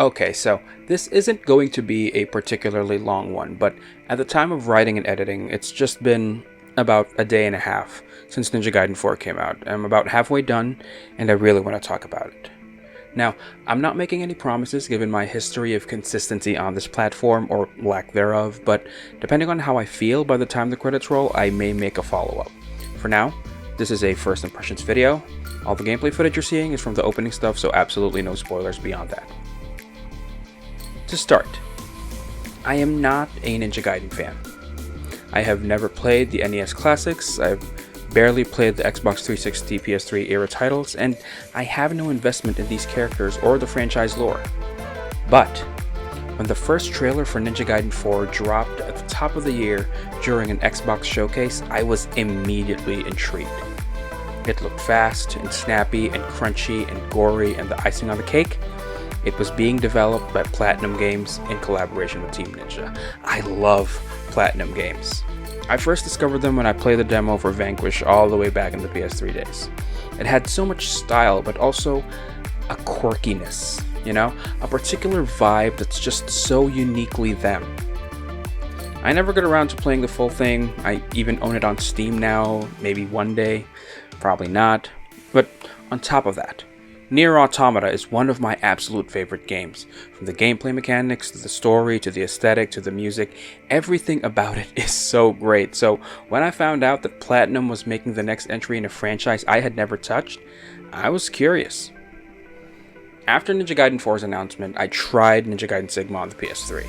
Okay, so this isn't going to be a particularly long one, but at the time of writing and editing, it's just been about a day and a half since Ninja Gaiden 4 came out. I'm about halfway done, and I really want to talk about it. Now, I'm not making any promises given my history of consistency on this platform, or lack thereof, but depending on how I feel by the time the credits roll, I may make a follow-up. For now, this is a first impressions video. All the gameplay footage you're seeing is from the opening stuff, so absolutely no spoilers beyond that. To start, I am not a Ninja Gaiden fan. I have never played the NES classics, I've barely played the Xbox 360 PS3 era titles, and I have no investment in these characters or the franchise lore. But when the first trailer for Ninja Gaiden 4 dropped at the top of the year during an Xbox showcase, I was immediately intrigued. It looked fast and snappy and crunchy and gory, and the icing on the cake, it was being developed by Platinum Games in collaboration with Team Ninja. I love Platinum Games. I first discovered them when I played the demo for Vanquish all the way back in the PS3 days. It had so much style, but also a quirkiness, a particular vibe that's just so uniquely them. I never got around to playing the full thing. I even own it on Steam now, maybe one day, probably not. But on top of that, Nier Automata is one of my absolute favorite games. From the gameplay mechanics, to the story, to the aesthetic, to the music, everything about it is so great. So when I found out that Platinum was making the next entry in a franchise I had never touched, I was curious. After Ninja Gaiden 4's announcement, I tried Ninja Gaiden Sigma on the PS3.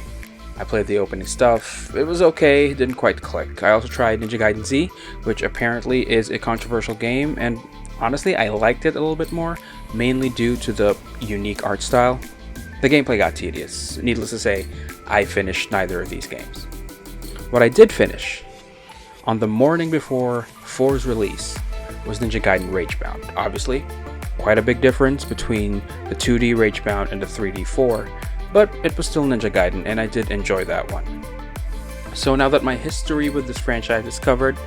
I played the opening stuff, it was okay, didn't quite click. I also tried Ninja Gaiden Z, which apparently is a controversial game, and honestly, I liked it a little bit more, mainly due to the unique art style. The gameplay got tedious. Needless to say, I finished neither of these games. What I did finish, on the morning before 4's release, was Ninja Gaiden Ragebound. Obviously, quite a big difference between the 2D Ragebound and the 3D 4, but it was still Ninja Gaiden, and I did enjoy that one. So now that my history with this franchise is covered,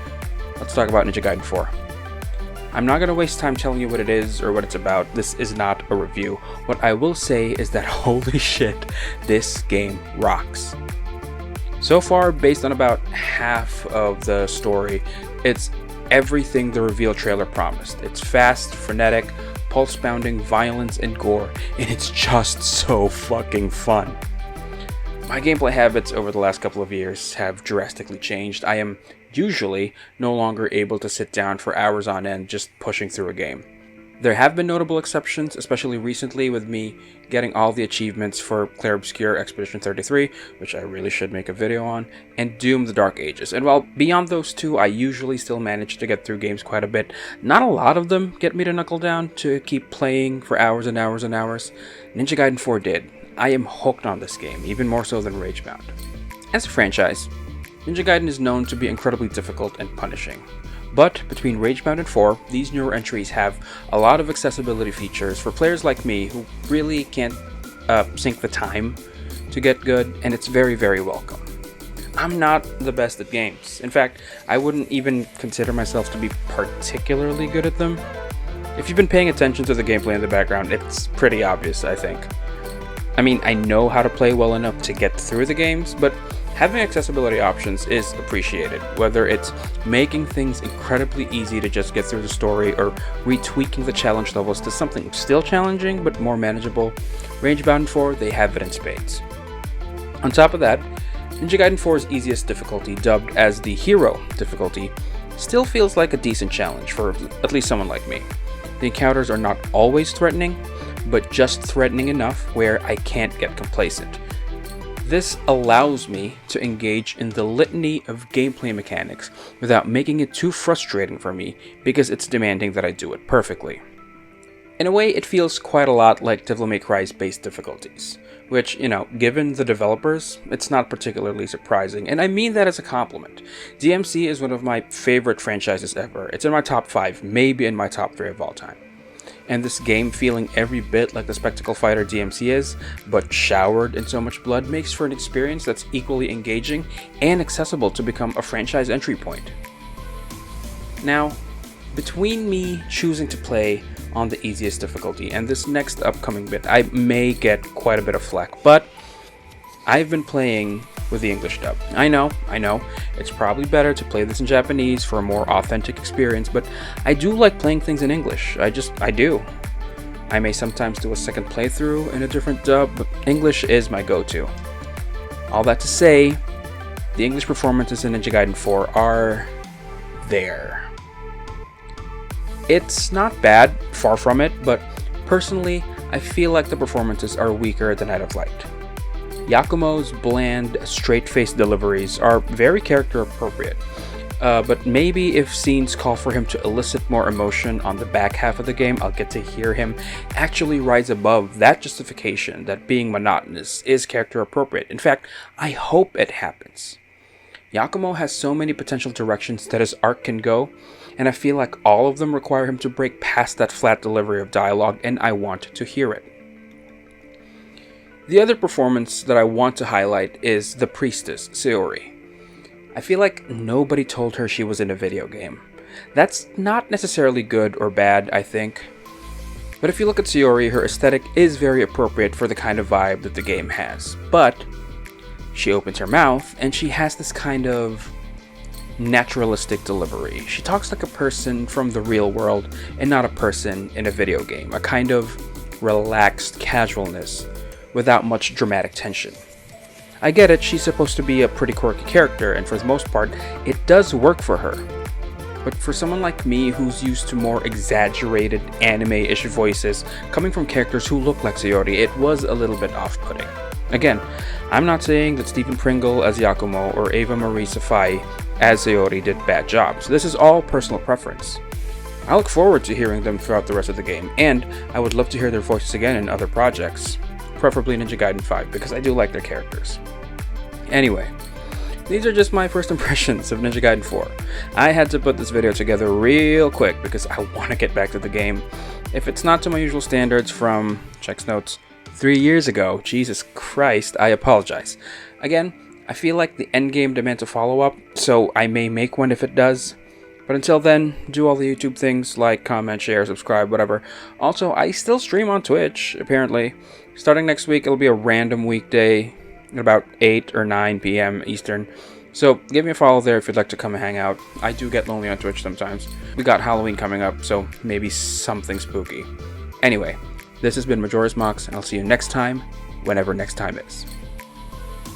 let's talk about Ninja Gaiden 4. I'm not going to waste time telling you what it is or what it's about. This is not a review. What I will say is that holy shit, this game rocks. So far, based on about half of the story, it's everything the reveal trailer promised. It's fast, frenetic, pulse-pounding violence and gore, and it's just so fucking fun. My gameplay habits over the last couple of years have drastically changed. I am usually no longer able to sit down for hours on end just pushing through a game. There have been notable exceptions, especially recently with me getting all the achievements for Clair Obscur Expedition 33, which I really should make a video on, and Doom the Dark Ages. And while beyond those two, I usually still manage to get through games quite a bit. Not a lot of them get me to knuckle down to keep playing for hours and hours and hours. Ninja Gaiden 4 did. I am hooked on this game, even more so than Ragebound. As a franchise, Ninja Gaiden is known to be incredibly difficult and punishing. But between Ragebound and 4, these newer entries have a lot of accessibility features for players like me who really can't sink the time to get good, and it's very, very welcome. I'm not the best at games. In fact, I wouldn't even consider myself to be particularly good at them. If you've been paying attention to the gameplay in the background, it's pretty obvious, I think. I mean, I know how to play well enough to get through the games, but having accessibility options is appreciated, whether it's making things incredibly easy to just get through the story or retweaking the challenge levels to something still challenging but more manageable. Ragebound 4, they have it in spades. On top of that, Ninja Gaiden 4's easiest difficulty, dubbed as the Hero difficulty, still feels like a decent challenge for at least someone like me. The encounters are not always threatening, but just threatening enough where I can't get complacent. This allows me to engage in the litany of gameplay mechanics without making it too frustrating for me because it's demanding that I do it perfectly. In a way, it feels quite a lot like Devil May Cry's base difficulties, which, given the developers, it's not particularly surprising, and I mean that as a compliment. DMC is one of my favorite franchises ever. It's in my top 5, maybe in my top 3 of all time. And this game feeling every bit like the spectacle fighter DMC is, but showered in so much blood, makes for an experience that's equally engaging and accessible to become a franchise entry point. Now, between me choosing to play on the easiest difficulty, and this next upcoming bit I may get quite a bit of flack, but I've been playing with the English dub. I know, it's probably better to play this in Japanese for a more authentic experience, but I do like playing things in English. I do. I may sometimes do a second playthrough in a different dub, but English is my go-to. All that to say, the English performances in Ninja Gaiden 4 are there. It's not bad, far from it, but personally, I feel like the performances are weaker than I'd have liked. Yakumo's bland, straight-faced deliveries are very character appropriate, but maybe if scenes call for him to elicit more emotion on the back half of the game, I'll get to hear him actually rise above that justification that being monotonous is character appropriate. In fact, I hope it happens. Yakumo has so many potential directions that his arc can go, and I feel like all of them require him to break past that flat delivery of dialogue, and I want to hear it. The other performance that I want to highlight is the priestess, Sayori. I feel like nobody told her she was in a video game. That's not necessarily good or bad, I think. But if you look at Sayori, her aesthetic is very appropriate for the kind of vibe that the game has. But she opens her mouth and she has this kind of naturalistic delivery. She talks like a person from the real world and not a person in a video game. A kind of relaxed casualness without much dramatic tension. I get it, she's supposed to be a pretty quirky character, and for the most part, it does work for her. But for someone like me who's used to more exaggerated anime-ish voices coming from characters who look like Sayori, it was a little bit off-putting. Again, I'm not saying that Stephen Pringle as Yakumo or Ava Marie Safai as Sayori did bad jobs. This is all personal preference. I look forward to hearing them throughout the rest of the game, and I would love to hear their voices again in other projects. Preferably Ninja Gaiden 5, because I do like their characters. Anyway, these are just my first impressions of Ninja Gaiden 4. I had to put this video together real quick because I want to get back to the game. If it's not to my usual standards from, checks notes, 3 years ago, Jesus Christ, I apologize. Again, I feel like the endgame demands a follow-up, so I may make one if it does. But until then, do all the YouTube things, like, comment, share, subscribe, whatever. Also, I still stream on Twitch, apparently. Starting next week, it'll be a random weekday at about 8 or 9 p.m. Eastern. So give me a follow there if you'd like to come and hang out. I do get lonely on Twitch sometimes. We got Halloween coming up, so maybe something spooky. Anyway, this has been Majora's Mox, and I'll see you next time, whenever next time is.